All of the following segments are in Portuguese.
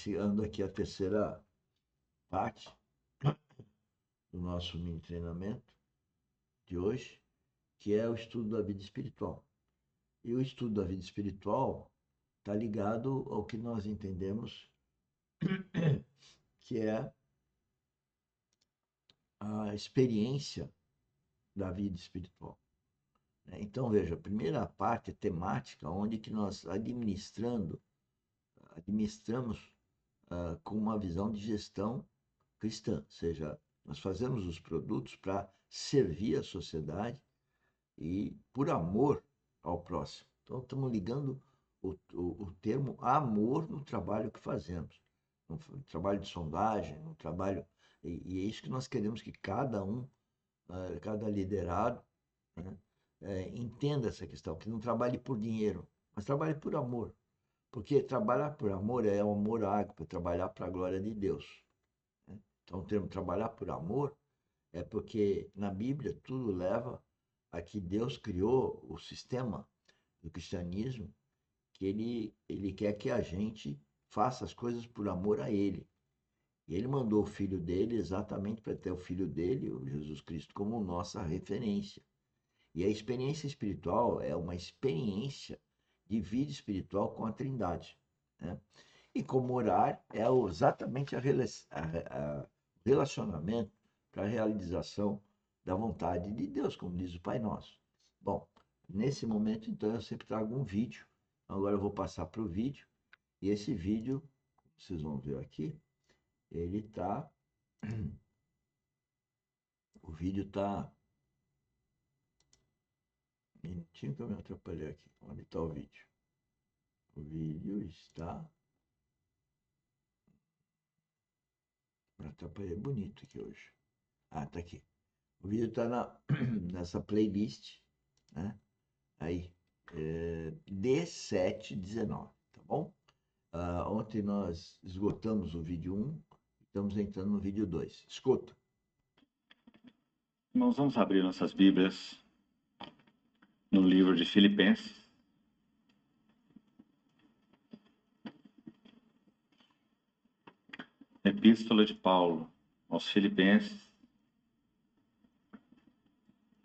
iniciando aqui a terceira parte do nosso mini treinamento de hoje, que é o estudo da vida espiritual. E o estudo da vida espiritual está ligado ao que nós entendemos que é a experiência da vida espiritual. Então, veja, a primeira parte é temática, onde que nós administramos com uma visão de gestão cristã, ou seja, nós fazemos os produtos para servir a sociedade e por amor ao próximo. Então, estamos ligando o termo amor no trabalho que fazemos, no trabalho de sondagem, no trabalho. E é isso que nós queremos que cada liderado, né, entenda essa questão, que não trabalhe por dinheiro, mas trabalhe por amor. Porque trabalhar por amor é o amor ágape, é trabalhar para a glória de Deus. Né? Então, o termo trabalhar por amor é porque na Bíblia tudo leva a que Deus criou o sistema do cristianismo, que ele quer que a gente faça as coisas por amor a Ele. E Ele mandou o Filho dele exatamente para ter o Filho dele, o Jesus Cristo, como nossa referência. E a experiência espiritual é uma experiência de vida espiritual com a Trindade. Né? E como orar é exatamente o relacionamento para a realização da vontade de Deus, como diz o Pai Nosso. Bom, nesse momento, então, eu sempre trago um vídeo. Agora eu vou passar para o vídeo. E esse vídeo, vocês vão ver aqui, ele está... O vídeo está... Minutinho que eu me atrapalhei aqui. Onde está o vídeo? O vídeo está... Me atrapalhei bonito aqui hoje. Ah, tá aqui. O vídeo está nessa playlist, né? Aí, D719, tá bom? Ontem nós esgotamos o vídeo 1, estamos entrando no vídeo 2. Escuta. Irmãos, vamos abrir nossas Bíblias no livro de Filipenses. Epístola de Paulo aos Filipenses.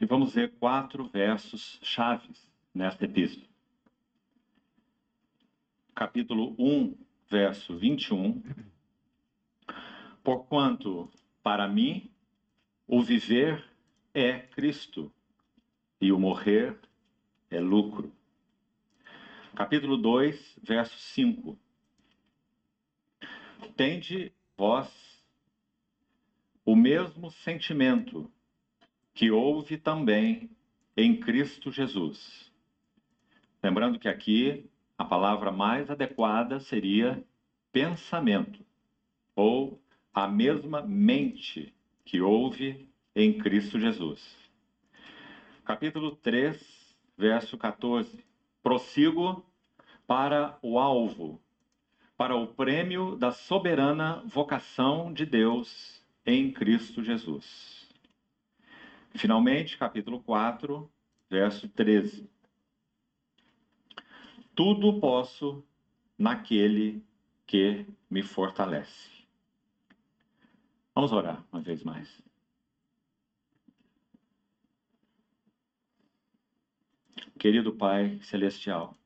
E vamos ver 4 versos chaves nesta epístola. Capítulo 1, verso 21. Porquanto, para mim, o viver é Cristo, e o morrer é lucro. Capítulo 2, verso 5. Tende vós o mesmo sentimento que houve também em Cristo Jesus. Lembrando que aqui a palavra mais adequada seria pensamento, ou a mesma mente que houve em Cristo Jesus. Capítulo 3, verso 14. Prossigo para o alvo, para o prêmio da soberana vocação de Deus em Cristo Jesus. Finalmente, capítulo 4, verso 13. Tudo posso naquele que me fortalece. Vamos orar uma vez mais. Querido Pai Celestial,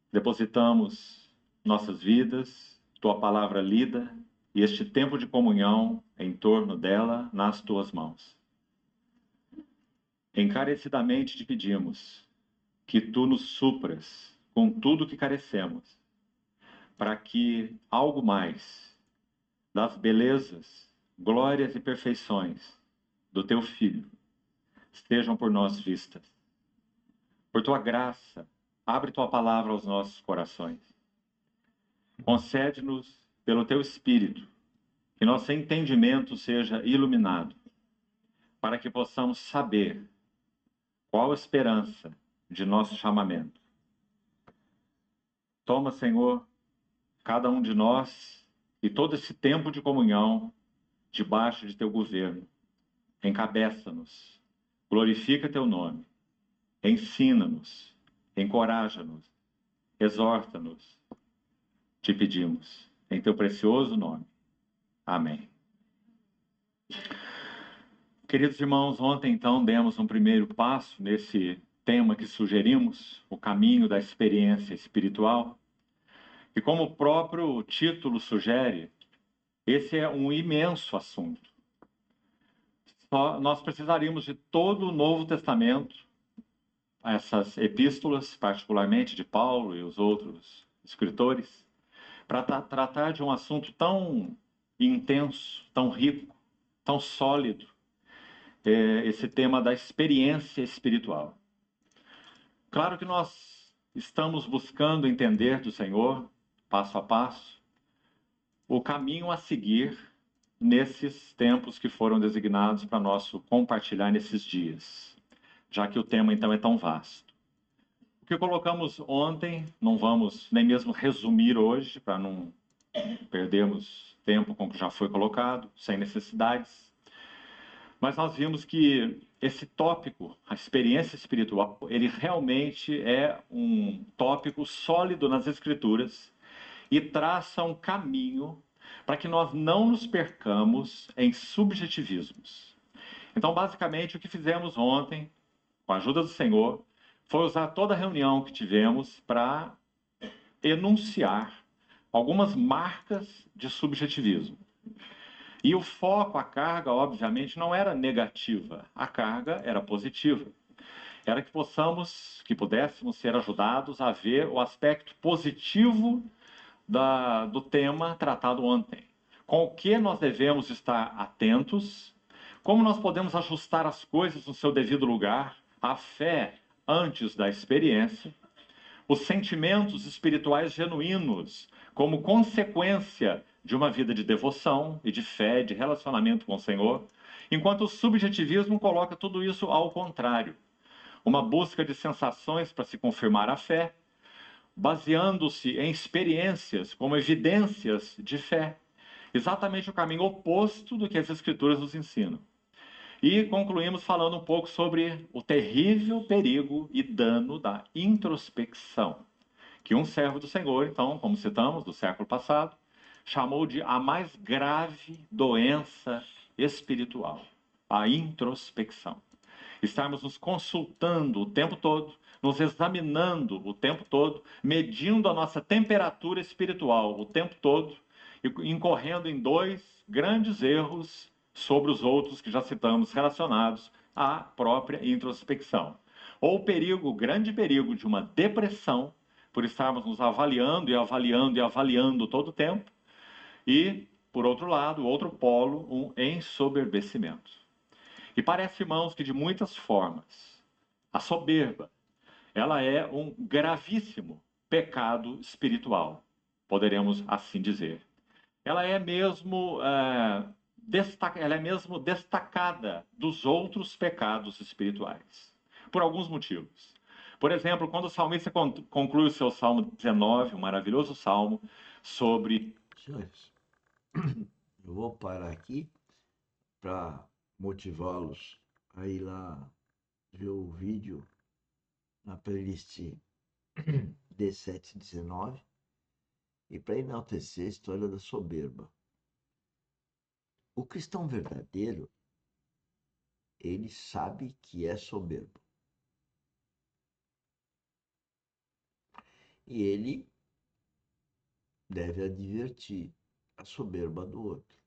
depositamos nossas vidas, Tua palavra lida e este tempo de comunhão em torno dela nas Tuas mãos. Encarecidamente te pedimos que Tu nos supras com tudo que carecemos, para que algo mais das belezas, glórias e perfeições do Teu Filho estejam por nós vistas. Por Tua graça, abre Tua palavra aos nossos corações. Concede-nos, pelo Teu Espírito, que nosso entendimento seja iluminado, para que possamos saber qual a esperança de nosso chamamento. Toma, Senhor, cada um de nós e todo esse tempo de comunhão debaixo de Teu governo. Encabeça-nos, glorifica Teu nome, ensina-nos, encoraja-nos, exorta-nos. Te pedimos, Em teu precioso nome. Amém. Queridos irmãos, ontem então demos um primeiro passo nesse tema que sugerimos, o caminho da experiência espiritual. E como o próprio título sugere, esse é um imenso assunto. Nós precisaríamos de todo o Novo Testamento, essas epístolas, particularmente de Paulo e os outros escritores, para tratar de um assunto tão intenso, tão rico, tão sólido, esse tema da experiência espiritual. Claro que nós estamos buscando entender do Senhor, passo a passo, o caminho a seguir nesses tempos que foram designados para nosso compartilhar nesses dias, já que o tema então é tão vasto. O que colocamos ontem, não vamos nem mesmo resumir hoje, para não perdermos tempo com o que já foi colocado, sem necessidades. Mas nós vimos que esse tópico, a experiência espiritual, ele realmente é um tópico sólido nas Escrituras e traça um caminho para que nós não nos percamos em subjetivismos. Então, basicamente, o que fizemos ontem, com a ajuda do Senhor, foi usar toda a reunião que tivemos para enunciar algumas marcas de subjetivismo. E o foco, a carga, obviamente, não era negativa, a carga era positiva. Era que pudéssemos ser ajudados a ver o aspecto positivo do tema tratado ontem. Com o que nós devemos estar atentos, como nós podemos ajustar as coisas no seu devido lugar, a fé antes da experiência, os sentimentos espirituais genuínos como consequência de uma vida de devoção e de fé, de relacionamento com o Senhor, enquanto o subjetivismo coloca tudo isso ao contrário. Uma busca de sensações para se confirmar a fé, baseando-se em experiências como evidências de fé. Exatamente o caminho oposto do que as Escrituras nos ensinam. E concluímos falando um pouco sobre o terrível perigo e dano da introspecção, que um servo do Senhor, então, como citamos, do século passado, chamou de a mais grave doença espiritual, a introspecção. Estarmos nos consultando o tempo todo, nos examinando o tempo todo, medindo a nossa temperatura espiritual o tempo todo e incorrendo em dois grandes erros sobre os outros que já citamos relacionados à própria introspecção. Ou o perigo, o grande perigo de uma depressão, por estarmos nos avaliando e avaliando e avaliando todo o tempo, e, por outro lado, o outro polo, um ensoberbecimento. E parece, irmãos, que de muitas formas, a soberba, ela é um gravíssimo pecado espiritual, poderemos assim dizer. Ela é mesmo, ela é mesmo destacada dos outros pecados espirituais, por alguns motivos. Por exemplo, quando o salmista conclui o seu Salmo 19, um maravilhoso salmo, sobre... Senhores, eu vou parar aqui para motivá-los a ir lá ver o vídeo na playlist D719 e para enaltecer a história da soberba. O cristão verdadeiro, ele sabe que é soberbo. E ele deve advertir a soberba do outro.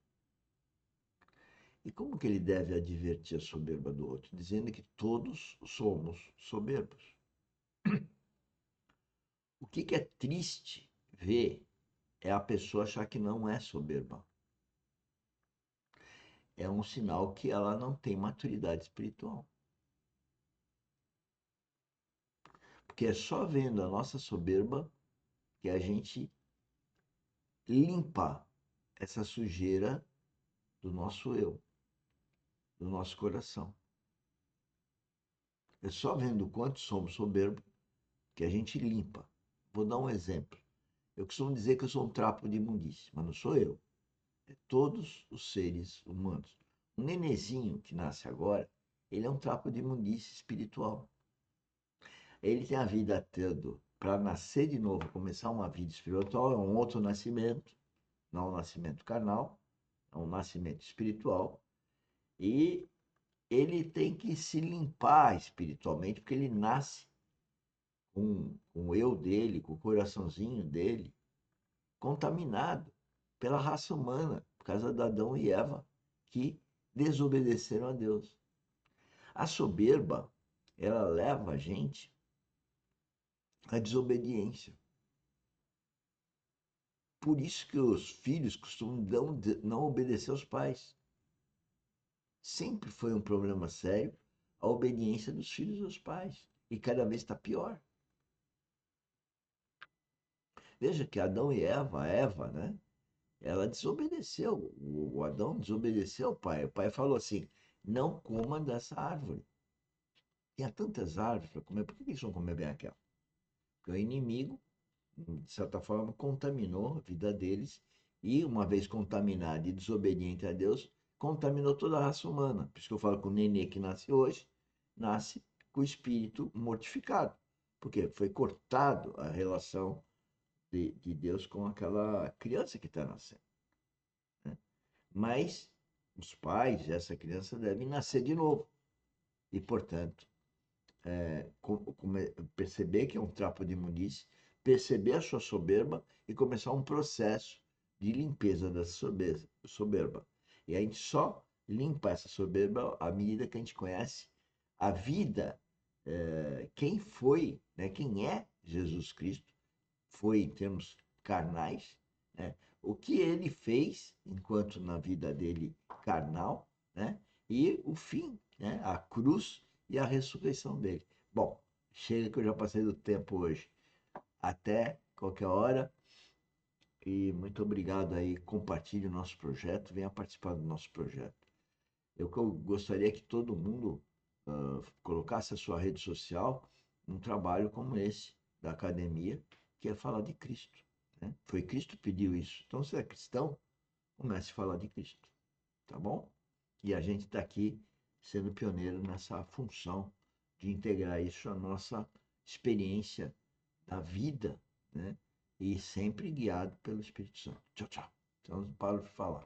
E como que ele deve advertir a soberba do outro? Dizendo que todos somos soberbos. O que é triste ver é a pessoa achar que não é soberba. É um sinal que ela não tem maturidade espiritual. Porque é só vendo a nossa soberba que a gente limpa essa sujeira do nosso eu, do nosso coração. É só vendo o quanto somos soberbos que a gente limpa. Vou dar um exemplo. Eu costumo dizer que eu sou um trapo de imundície, mas não sou eu. É todos os seres humanos. Um nenezinho que nasce agora, ele é um trapo de imundície espiritual. Ele tem a vida toda para nascer de novo, começar uma vida espiritual, é um outro nascimento. não um nascimento carnal, é um nascimento espiritual, e ele tem que se limpar espiritualmente, porque ele nasce com o eu dele, com o coraçãozinho dele, contaminado pela raça humana, por causa de Adão e Eva, que desobedeceram a Deus. A soberba, ela leva a gente à desobediência. Por isso que os filhos costumam não obedecer aos pais. Sempre foi um problema sério a obediência dos filhos aos pais. E cada vez está pior. Veja que Adão e Eva, a Eva, né? Ela desobedeceu. O Adão desobedeceu ao pai. O pai falou assim: não coma dessa árvore. Tinha tantas árvores para comer, por que eles vão comer bem aquela? Porque o inimigo, de certa forma, contaminou a vida deles. E, uma vez contaminado e desobediente a Deus, contaminou toda a raça humana. Por isso que eu falo que o nenê que nasce hoje, nasce com o espírito mortificado. Porque foi cortado a relação de Deus com aquela criança que está nascendo. Né? Mas os pais dessa criança devem nascer de novo. E, portanto, perceber que é um trapo de imundície, perceber a sua soberba e começar um processo de limpeza dessa soberba. E a gente só limpa essa soberba à medida que a gente conhece a vida, quem foi, né, quem é Jesus Cristo, foi em termos carnais, né, o que ele fez enquanto na vida dele carnal, né, e o fim, né, a cruz e a ressurreição dele. Bom, chega que eu já passei do tempo hoje. Até qualquer hora e muito obrigado aí. Compartilhe o nosso projeto, venha participar do nosso projeto. Eu gostaria que todo mundo colocasse a sua rede social num trabalho como esse da academia, que é falar de Cristo. Né? Foi Cristo que pediu isso. Então, se é cristão, comece a falar de Cristo. Tá bom? E a gente está aqui sendo pioneiro nessa função de integrar isso à nossa experiência da vida, né? E sempre guiado pelo Espírito Santo. Tchau, tchau. Então, paro de falar.